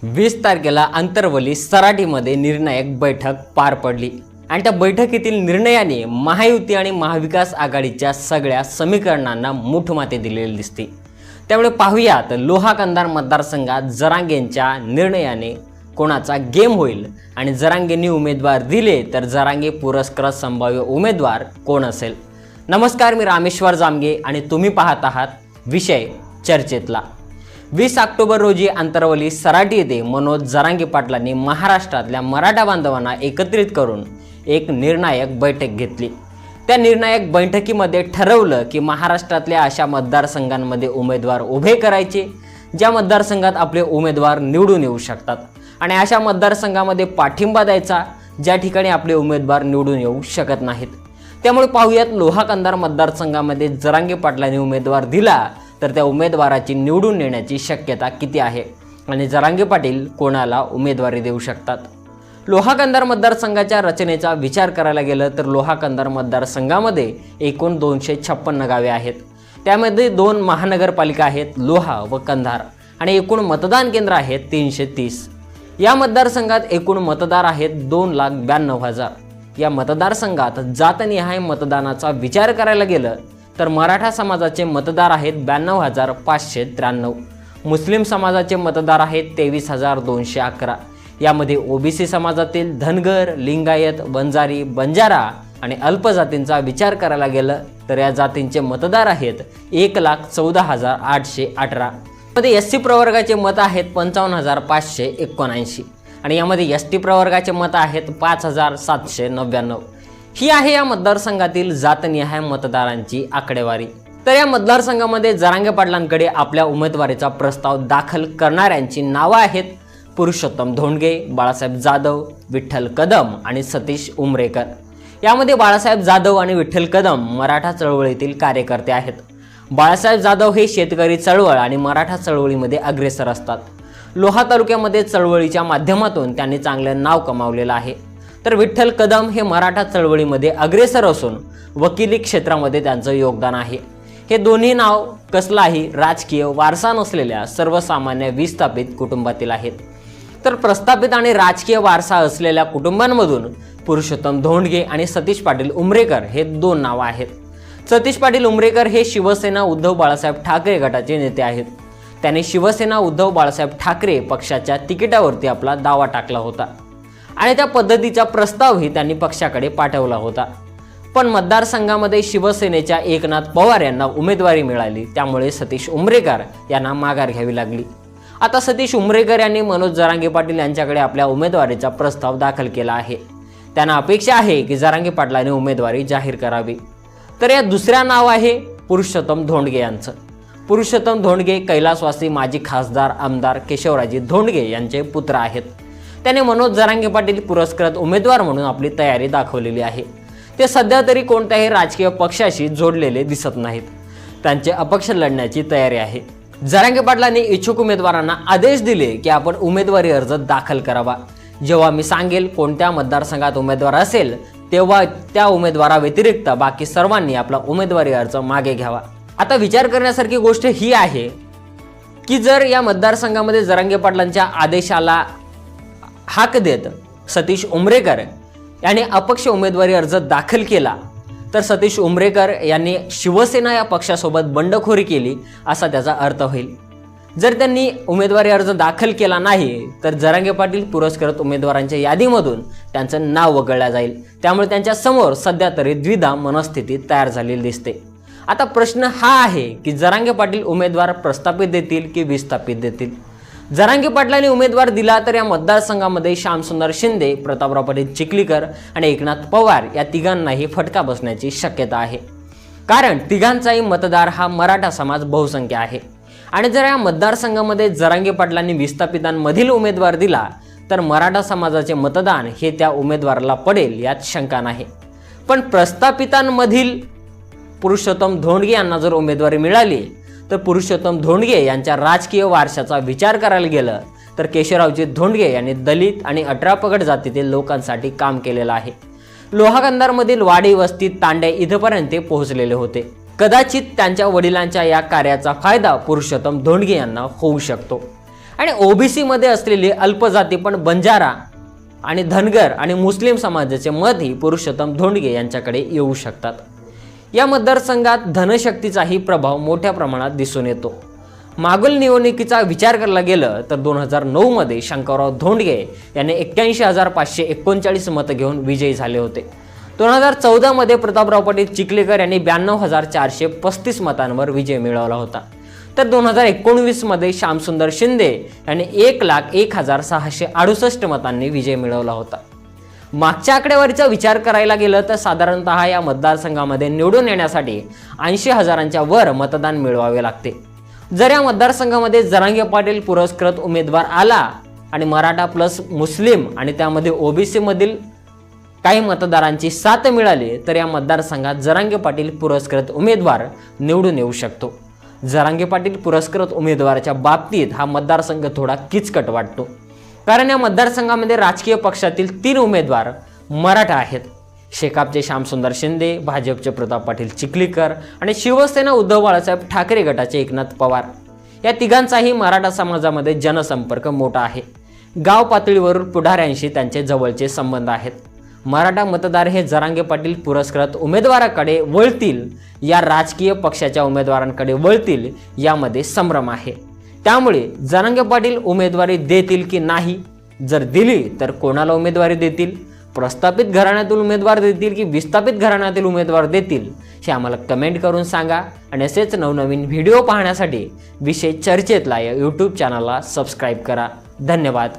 20 तारखेला अंतरवली सराटीमध्ये निर्णायक बैठक पार पडली आणि त्या बैठकीतील निर्णयाने महायुती आणि महाविकास आघाडीच्या सगळ्या समीकरणांना मुठमाते दिलेले दिसते। त्यामुळे पाहूयात लोहा कंधार मतदारसंघात जरांगेंच्या निर्णयाने कोणाचा गेम होईल आणि जरांगेंनी उमेदवार दिले तर जरांगे पुरस्कृत संभाव्य उमेदवार कोण असेल। नमस्कार, मी रामेश्वर जामगे आणि तुम्ही पाहत आहात विषय चर्चेतला। 20 ऑक्टोबर रोजी अंतरवली सराटी येथे मनोज जरांगे पाटलांनी महाराष्ट्रातल्या मराठा बांधवांना एकत्रित करून एक निर्णायक बैठक घेतली। त्या निर्णायक बैठकीमध्ये ठरवलं की महाराष्ट्रातल्या अशा मतदारसंघांमध्ये उमेदवार उभे करायचे ज्या मतदारसंघात आपले उमेदवार निवडून येऊ शकतात आणि अशा मतदारसंघामध्ये पाठिंबा द्यायचा ज्या ठिकाणी आपले उमेदवार निवडून येऊ शकत नाहीत। त्यामुळे पाहूयात लोहा कंधार मतदारसंघामध्ये जरांगे पाटलांनी उमेदवार दिला तर त्या उमेदवाराची निवडून येण्याची शक्यता किती आहे आणि जरांगे पाटील कोणाला उमेदवारी देऊ शकतात। लोहा कंधार मतदारसंघाच्या रचनेचा विचार करायला गेलं तर लोहा कंधार मतदारसंघामध्ये एकूण 256 गावे आहेत। त्यामध्ये 2 महानगरपालिका आहेत, लोहा व कंधार, आणि एकूण मतदान केंद्र आहेत 330। या मतदारसंघात एकूण मतदार आहेत 2,92,000। या मतदारसंघात जातनिहाय मतदानाचा विचार करायला गेलं तर मराठा समाजाचे मतदार आहेत 92,593, मुस्लिम समाजाचे मतदार आहेत 23,211। यामध्ये ओबीसी समाजातील धनगर, लिंगायत, वंजारी, बंजारा आणि अल्पजातींचा विचार करायला गेलं तर या जातींचे मतदार आहेत 1,14,818। मध्ये एससी प्रवर्गाचे मत आहेत 55,579 आणि यामध्ये एसटी प्रवर्गाचे मत आहेत 5,799। ही आहे या मतदारसंघातील जातनिहाय मतदारांची आकडेवारी। तर या मतदारसंघामध्ये जरांगे पाटलांकडे आपल्या उमेदवारीचा प्रस्ताव दाखल करणाऱ्यांची नावं आहेत पुरुषोत्तम धोंडगे, बाळासाहेब जाधव, विठ्ठल कदम आणि सतीश उमरेकर। यामध्ये बाळासाहेब जाधव आणि विठ्ठल कदम मराठा चळवळीतील कार्यकर्ते आहेत। बाळासाहेब जाधव हे शेतकरी चळवळ आणि मराठा चळवळीमध्ये अग्रेसर असतात। लोहा तालुक्यामध्ये चळवळीच्या माध्यमातून त्यांनी चांगले नाव कमावलेलं आहे। तर विठ्ठल कदम हे मराठा चळवळीमध्ये अग्रेसर असून वकिली क्षेत्रामध्ये त्यांचं योगदान आहे। हे दोन्ही नाव कसलाही राजकीय वारसा नसलेल्या सर्वसामान्य विस्थापित कुटुंबातील आहेत। तर प्रस्थापित आणि राजकीय वारसा असलेल्या कुटुंबांमधून पुरुषोत्तम धोंडगे आणि सतीश पाटील उमरेकर हे 2 नावं आहेत। सतीश पाटील उमरेकर हे शिवसेना उद्धव बाळासाहेब ठाकरे गटाचे नेते आहेत। त्यांनी शिवसेना उद्धव बाळासाहेब ठाकरे पक्षाच्या तिकिटावरती आपला दावा टाकला होता आणि त्या पद्धतीचा प्रस्तावही त्यांनी पक्षाकडे पाठवला होता। पण मतदारसंघामध्ये शिवसेनेच्या एकनाथ पवार यांना उमेदवारी मिळाली, त्यामुळे सतीश उमरेकर यांना माघार घ्यावी लागली। आता सतीश उमरेकर यांनी मनोज जरांगे पाटील यांच्याकडे आपल्या उमेदवारीचा प्रस्ताव दाखल केला आहे। त्यांना अपेक्षा आहे की जरांगे पाटलांनी उमेदवारी जाहीर करावी। तर या दुसऱ्या नाव आहे पुरुषोत्तम धोंडगे यांचं। पुरुषोत्तम धोंडगे कैलासवासी माजी खासदार आमदार केशवराजे धोंडगे यांचे पुत्र आहेत। त्याने मनोज जरांगे पाटील पुरस्कृत उमेदवार म्हणून आपली तयारी दाखवलेली आहे। ते सध्या तरी कोणत्याही राजकीय पक्षाशी जोडलेले दिसत नाहीत। त्यांचे अपक्ष लढण्याची तयारी आहे। जरांगे पाटलांनी इच्छुक उमेदवारांना आदेश दिले की आपण उमेदवारी अर्ज दाखल करावा। जेव्हा मी सांगेल कोणत्या मतदारसंघात उमेदवार असेल तेव्हा त्या उमेदवाराव्यतिरिक्त बाकी सर्वांनी आपला उमेदवारी अर्ज मागे घ्यावा। आता विचार करण्यासारखी गोष्ट ही आहे की जर या मतदारसंघामध्ये जरांगे पाटलांच्या आदेशाला हाक देत सतीश उमरेकर यांनी अपक्ष उमेदवारी अर्ज दाखल केला तर सतीश उमरेकर यांनी शिवसेना या पक्षासोबत बंडखोरी केली असा त्याचा अर्थ होईल। जर त्यांनी उमेदवारी अर्ज दाखल केला नाही तर जरांगे पाटील पुरस्कृत उमेदवारांच्या यादीमधून त्यांचं नाव वगळलं जाईल। त्यामुळे त्यांच्या समोर सध्या तरी द्विधा मनस्थिती तयार झालेली दिसते। आता प्रश्न हा आहे की जरांगे पाटील उमेदवार प्रस्थापित देतील की विस्थापित देतील। जरांगे पाटलांनी उमेदवार दिला तर या मतदारसंघामध्ये श्यामसुंदर शिंदे, प्रतापराव पाटील चिखलीकर आणि एकनाथ पवार या तिघांनाही फटका बसण्याची शक्यता आहे। कारण तिघांचाही मतदार हा मराठा समाज बहुसंख्य आहे आणि जर या मतदारसंघामध्ये जरांगे पाटलांनी विस्थापितांमधील उमेदवार दिला तर मराठा समाजाचे मतदान हे त्या उमेदवाराला पडेल यात शंका नाही। पण प्रस्थापितांमधील पुरुषोत्तम धोंडगे यांना जर उमेदवारी मिळाली तर पुरुषोत्तम धोंडगे यांच्या राजकीय वारशाचा विचार करायला गेलं तर केशवरावजी धोंडगे यांनी दलित आणि 18 पगड जातीतील लोकांसाठी काम केलेलं आहे। लोहा कंधारमधील वाडी, वस्ती, तांडे इथपर्यंत ते पोहोचलेले होते। कदाचित त्यांच्या वडिलांच्या या कार्याचा फायदा पुरुषोत्तम धोंडगे यांना होऊ शकतो आणि ओबीसी मध्ये असलेले अल्पजाती पण बंजारा आणि धनगर आणि मुस्लिम समाजाचे मतही पुरुषोत्तम धोंडगे यांच्याकडे येऊ शकतात। या मतदारसंघात धनशक्तीचाही प्रभाव मोठ्या प्रमाणात दिसून येतो। मागील निवडणुकीचा विचार करायला गेलं तर 2009 मध्ये शंकरराव धोंडगे यांनी 81,539 मतं घेऊन विजयी झाले होते। 2014 मध्ये प्रतापराव पाटील चिखलीकर यांनी 92,435 मतांवर विजय मिळवला होता। तर 2019 मध्ये श्यामसुंदर शिंदे यांनी 1,01,668 मतांनी विजय मिळवला होता। मागच्या आकडेवारीचा विचार करायला गेलं तर साधारणतः या मतदारसंघामध्ये निवडून येण्यासाठी 80,000च्या वर मतदान मिळवावे लागते। जर या मतदारसंघामध्ये जरांगे पाटील पुरस्कृत उमेदवार आला आणि मराठा प्लस मुस्लिम आणि त्यामध्ये ओबीसी मधील काही मतदारांची साथ मिळाली तर या मतदारसंघात जरांगे पाटील पुरस्कृत उमेदवार निवडून येऊ शकतो। जरांगे पाटील पुरस्कृत उमेदवाराच्या बाबतीत हा मतदारसंघ थोडा किचकट वाटतो, कारण या मतदारसंघामध्ये राजकीय पक्षातील 3 उमेदवार मराठा आहेत। शेकापचे श्यामसुंदर शिंदे, भाजपचे प्रताप पाटील चिखलीकर आणि शिवसेना उद्धव बाळासाहेब ठाकरे गटाचे एकनाथ पवार, या तिघांचाही मराठा समाजामध्ये जनसंपर्क मोठा आहे। गाव पातळीवर पुढाऱ्यांशी त्यांचे जवळचे संबंध आहेत। मराठा मतदार हे जरांगे पाटील पुरस्कृत उमेदवाराकडे वळतील या राजकीय पक्षाच्या उमेदवारांकडे वळतील यामध्ये संभ्रम आहे। त्यामुळे जरांगे पाटील उमेदवारी देतील की नाही, जर दिली तर कोणाला उमेदवारी देतील, प्रस्थापित घराण्यातील उमेदवार देतील की विस्थापित घराण्यातील उमेदवार देतील, हे आम्हाला कमेंट करून सांगा। आणि असेच नवनवीन व्हिडिओ पाहण्यासाठी विषय चर्चेतला या यूट्यूब चॅनलला सबस्क्राईब करा। धन्यवाद।